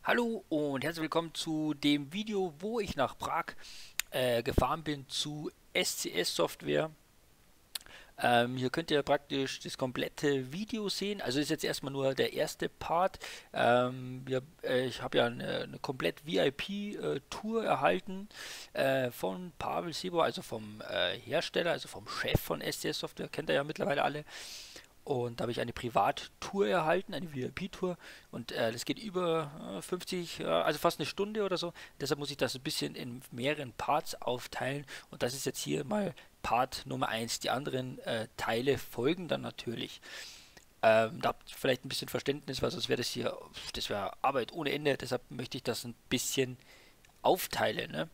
Hallo und herzlich willkommen zu dem Video, wo ich nach Prag gefahren bin zu SCS Software. Hier könnt ihr praktisch das komplette Video sehen. Also ist jetzt erstmal nur der erste Part. Ich habe ja eine komplett VIP-Tour erhalten von Pavel Sebor, also vom Hersteller, also vom Chef von SCS Software. Kennt ihr ja mittlerweile alle. Und da habe ich eine Privattour erhalten, eine VIP-Tour. Und das geht über 50, also fast eine Stunde oder so. Deshalb muss ich das ein bisschen in mehreren Parts aufteilen. Und das ist jetzt hier mal Part Nummer 1. Die anderen Teile folgen dann natürlich. Da habt ihr vielleicht ein bisschen Verständnis, weil sonst wäre das hier, das wäre Arbeit ohne Ende. Deshalb möchte ich das ein bisschen aufteilen. Ne?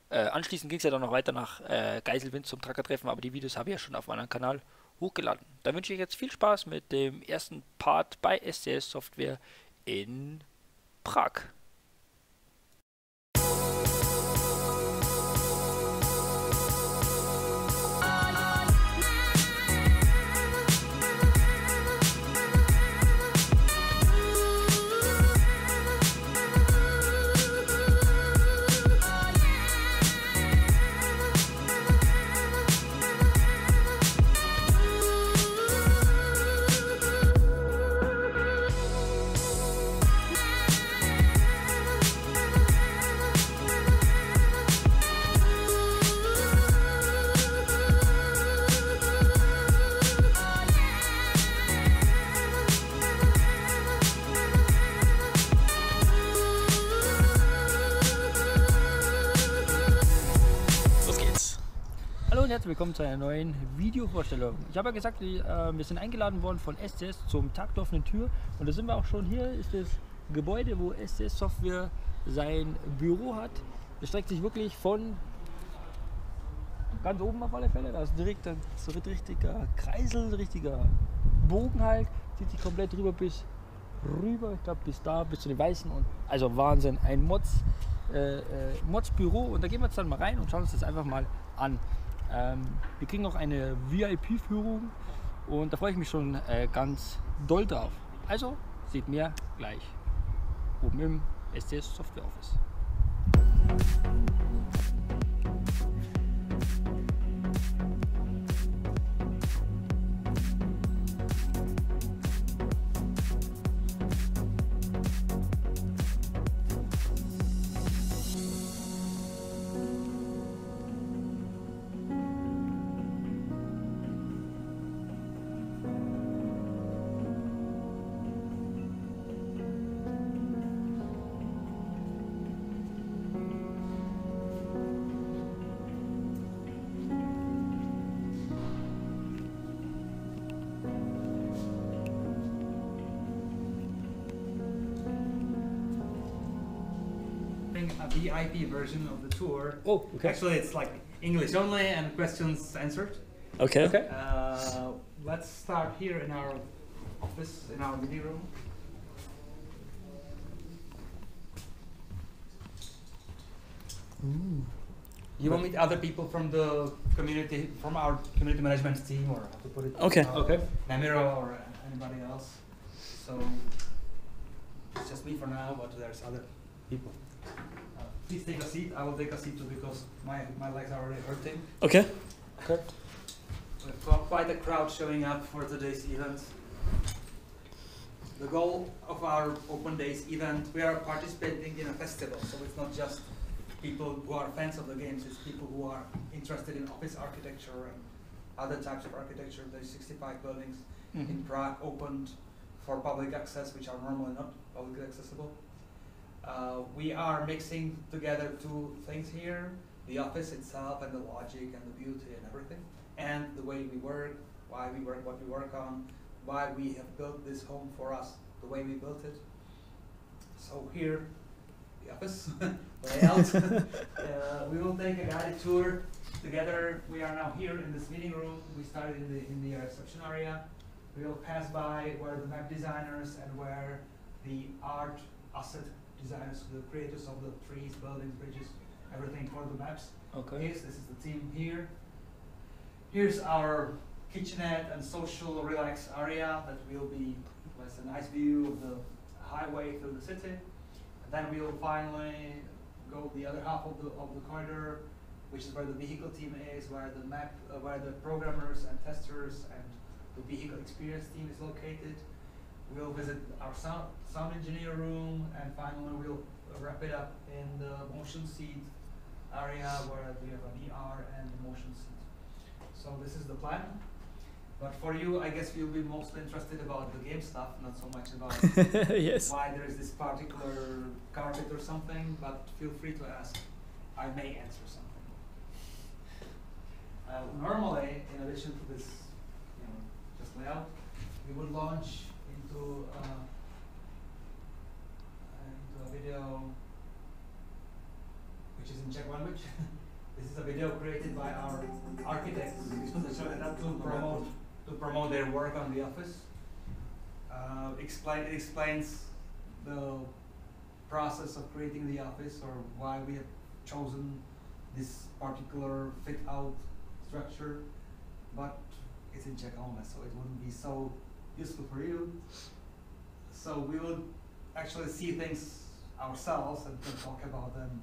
Anschließend ging es ja dann noch weiter nach Geiselwind zum Trucker-Treffen, aber die Videos habe ich ja schon auf meinem Kanal hochgeladen. Dann wünsche ich jetzt viel Spaß mit dem ersten Part bei SCS Software in Prag. Hallo und herzlich willkommen zu einer neuen Videovorstellung. Ich habe ja gesagt, wir sind eingeladen worden von SCS zum Tag der offenen Tür und da sind wir auch schon. Hier ist das Gebäude, wo SCS Software sein Büro hat. Das streckt sich wirklich von ganz oben auf alle Fälle, da ist direkt ein richtiger Kreisel, ein richtiger Bogen halt, zieht sich komplett rüber bis rüber, ich glaube bis da, bis zu den Weißen und also Wahnsinn, ein Mods-Büro und da gehen wir jetzt dann mal rein und schauen uns das einfach mal an. Wir kriegen auch eine VIP-Führung und da freue ich mich schon ganz doll drauf. Also seht mehr gleich oben im SCS Software Office. A VIP version of the tour. Oh, okay. Actually, it's like English only and questions answered. Okay. Okay. Let's start here in our office, in our meeting room. You will meet other people from the community, from our community management team, or how to put it. Okay. Okay. Namiro or anybody else. So it's just me for now, but there's other people. Please take a seat. I will take a seat too because my legs are already hurting. Okay. Okay. We've got quite a crowd showing up for today's event. The goal of our Open Days event, we are participating in a festival, so it's not just people who are fans of the games, it's people who are interested in office architecture and other types of architecture. There's 65 buildings in Prague opened for public access, which are normally not publicly accessible. We are mixing together two things here, the office itself and the logic and the beauty and everything, and the way we work, why we work, what we work on, why we have built this home for us, the way we built it. So here, the office layout. We will take a guided tour together. We are now here in this meeting room. We started in the reception area. We will pass by where the map designers and where the art asset designers, the creators of the trees, buildings, bridges, everything for the maps. Okay. This is the team here. Here's our kitchenette and social relax area that will be a nice view of the highway through the city. And Then we'll finally go the other half of the corridor, which is where the vehicle team is, where the where the programmers and testers and the vehicle experience team is located. We'll visit our sound engineer room, and finally we'll wrap it up in the motion seat area where we have an ER and the motion seat. So this is the plan. But for you, I guess you'll be mostly interested about the game stuff, not so much about yes. why there is this particular carpet or something, but feel free to ask. I may answer something. Normally, in addition to this, just layout, we would launch into a video which is in Czech language. This is a video created by our architects to promote their work on the office. It explains the process of creating the office, or why we have chosen this particular fit-out structure, but it's in Czech only, so it wouldn't be so useful for you. So we will actually see things ourselves and can talk about them,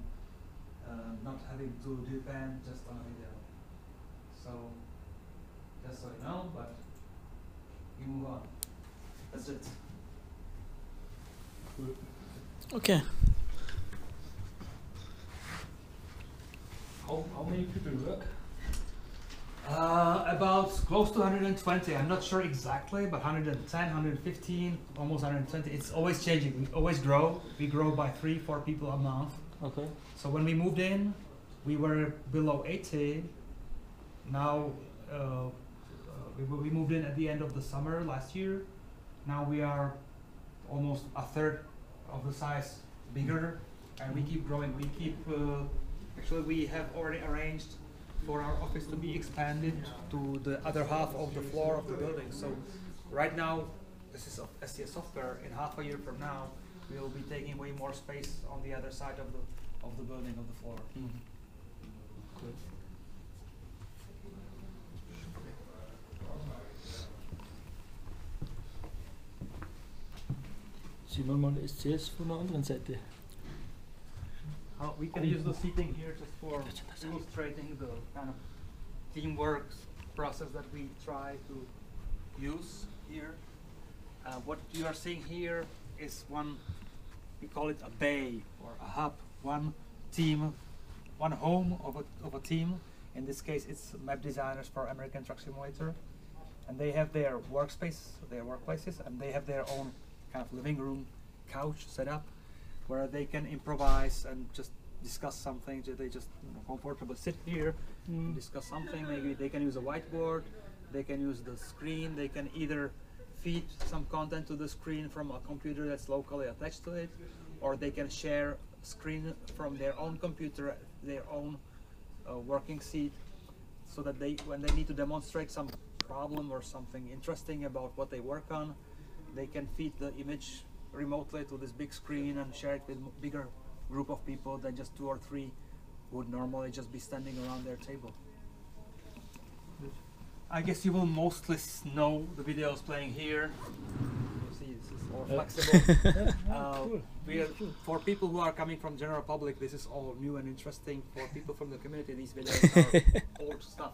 not having to depend just on a video. So, just so you know, but we move on. That's it. Okay. How many people work? About close to 120. I'm not sure exactly, but 110, 115, almost 120. It's always changing. We always grow. We grow by 3-4 people a month. Okay. So when we moved in, we were below 80. Now we moved in at the end of the summer last year. Now we are almost a third of the size bigger, and we keep growing. We keep actually we have already arranged for our office to be expanded to the other half of the floor of the building. So right now, this is SCS software. In half a year from now, we will be taking way more space on the other side of the building, of the floor. Good. Sehen wir mal SCS von der anderen Seite. We can use the seating here just for illustrating the kind of teamwork process that we try to use here. What you are seeing here is we call it a bay or a hub, one team, one home of a team. In this case, it's map designers for American Truck Simulator, and they have their workspace, their workplaces, and they have their own kind of living room couch set up, where they can improvise and just discuss something. They just comfortably sit here and discuss something. Maybe they can use a whiteboard, they can use the screen, they can either feed some content to the screen from a computer that's locally attached to it, or they can share screen from their own computer, their own working seat, so that when they need to demonstrate some problem or something interesting about what they work on, they can feed the image remotely to this big screen and share it with bigger group of people than just 2 or 3 would normally just be standing around their table. I guess you will mostly know the videos playing here. You see, this is all flexible. Cool. For people who are coming from general public, this is all new and interesting. For people from the community, these videos are old stuff.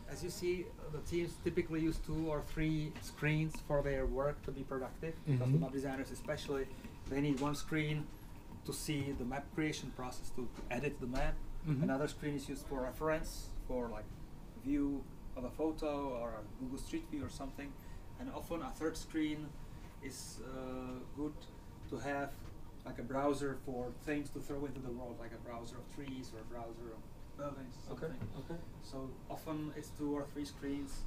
As you see, the teams typically use 2 or 3 screens for their work to be productive. Because the map designers especially, they need one screen to see the map creation process, to edit the map. Another screen is used for reference, for like view of a photo or a Google Street View or something. And often a third screen is good to have, like a browser for things to throw into the world, like a browser of trees or a browser of buildings. Okay. So often it's 2 or 3 screens.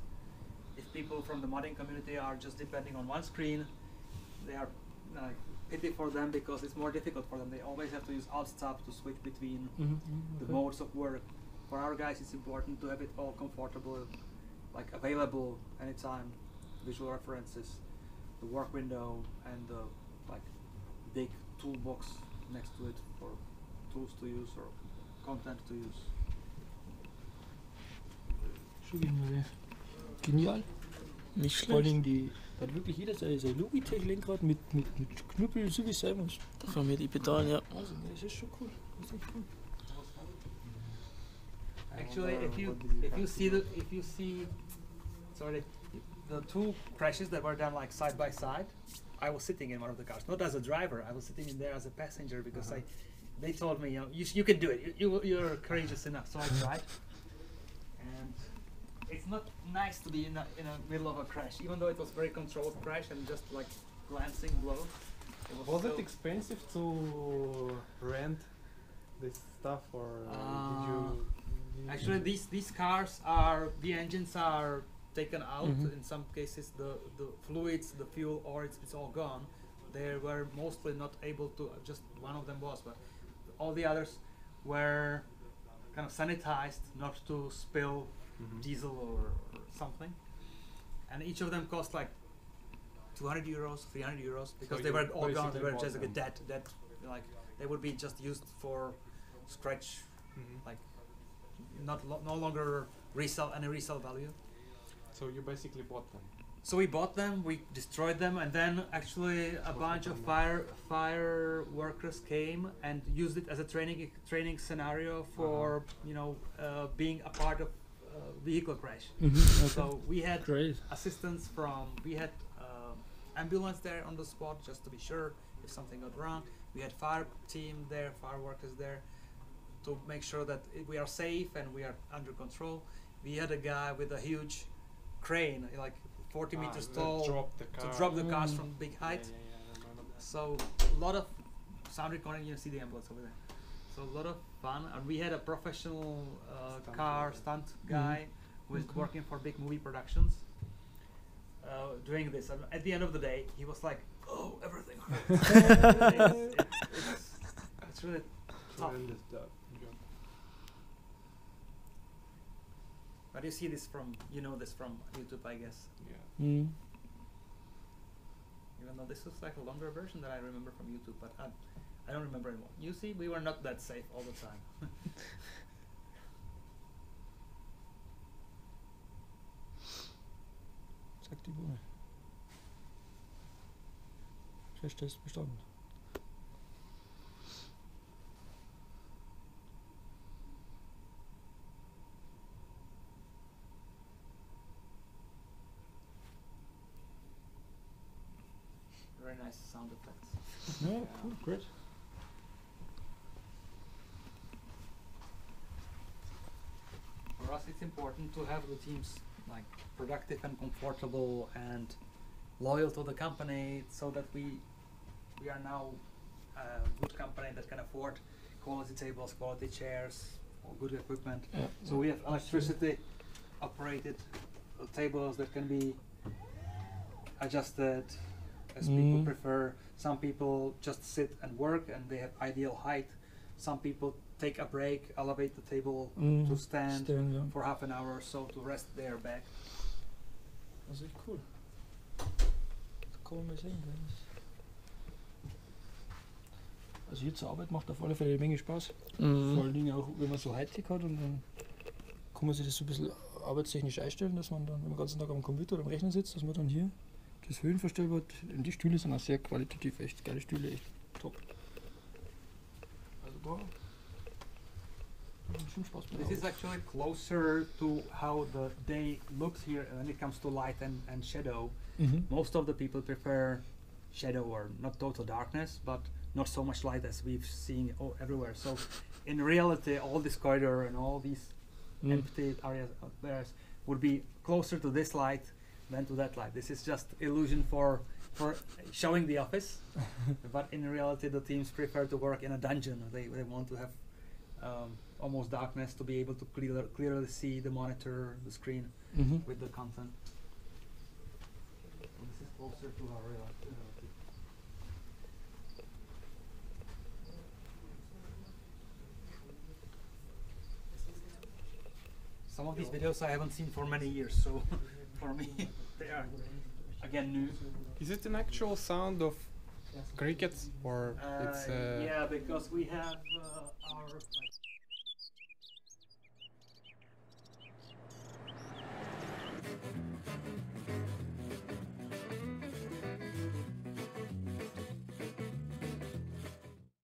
If people from the modding community are just depending on one screen, they are pity for them, because it's more difficult for them. They always have to use Alt-Tab to switch between the modes of work. For our guys, it's important to have it all comfortable, like available anytime. Visual references, the work window, and the big toolbox next to it for tools to use or content to use. Genial. Nicht Vor allem schlecht. Da hat wirklich jeder sein Logitech-Lenkrad mit Knüppel, so wie es sein muss. Von mir die Pedalen, ja. Also, das ist schon cool. Das ist echt cool. Actually, if you see, sorry, the two crashes that were done like side by side, I was sitting in one of the cars, not as a driver. I was sitting in there as a passenger because they told me, you know, you can do it. You're courageous enough. So I tried, and it's not nice to be in the middle of a crash, even though it was very controlled crash and just like glancing blow. Was it expensive to rent this stuff, or did you? Actually, these cars are, the engines are taken out. In some cases, the fluids, the fuel, or it's all gone. They were mostly not able to. Just one of them was, but all the others were kind of sanitized not to spill diesel or something. And each of them cost like 200 euros, 300 euros, because So they you were all gone. They were bought just like them. dead, like they would be just used for scratch, like no longer any resale value. So you basically bought them. So we bought them, we destroyed them, and then actually a bunch of fire workers came and used it as a training scenario for being a part of vehicle crash. So we had assistance we had ambulance there on the spot just to be sure if something got wrong. We had fire team there, fire workers there to make sure that we are safe and we are under control. We had a guy with a huge crane, like 40 meters tall, to drop the cars from big height. So a lot of sound recording. You see the ambulance over there. So a lot of fun, and we had a professional stunt guy who is working for big movie productions doing this. And at the end of the day, he was like, "Oh, everything hurts." It's really tough. But you see this from, this from YouTube, I guess. Yeah. Even though this was like a longer version that I remember from YouTube, but I don't remember anymore. You see, we were not that safe all the time. Sagt die Bude. Crashtest bestanden. Very nice sound effects. Yeah, cool, great. For us, it's important to have the teams like productive and comfortable and loyal to the company, so that we are now a good company that can afford quality tables, quality chairs, or good equipment. Yeah. So we have electricity operated tables that can be adjusted as people prefer. Some people just sit and work and they have ideal height. Some people take a break, elevate the table to stand for half an hour or so to rest their back. Das ist echt cool. Das kann man mal sehen. Also hier zur Arbeit macht auf alle Fälle eine Menge Spaß. Vor allen Dingen auch, wenn man so Hightech hat, und dann kann man sich das so ein bisschen arbeitstechnisch einstellen, dass man dann den ganzen Tag am Computer oder am Rechner sitzt, dass man dann hier das höhenverstellbar hat. Und die Stühle sind auch sehr qualitativ, echt geile Stühle, echt top. Also da schon Spaß mit. This is actually closer to how the day looks here when it comes to light and shadow. Most of the people prefer shadow, or not total darkness, but not so much light as we've seen everywhere. So in reality, all this corridor and all these empty areas would be closer to this light than to that light. This is just illusion for showing the office, but in reality the teams prefer to work in a dungeon. They want to have almost darkness to be able to clearly see the monitor, the screen with the content. So this is closer to our reality. Some of these videos I haven't seen for many years, so for me they are again new. Is it an actual sound of crickets, or it's? Yeah, because we have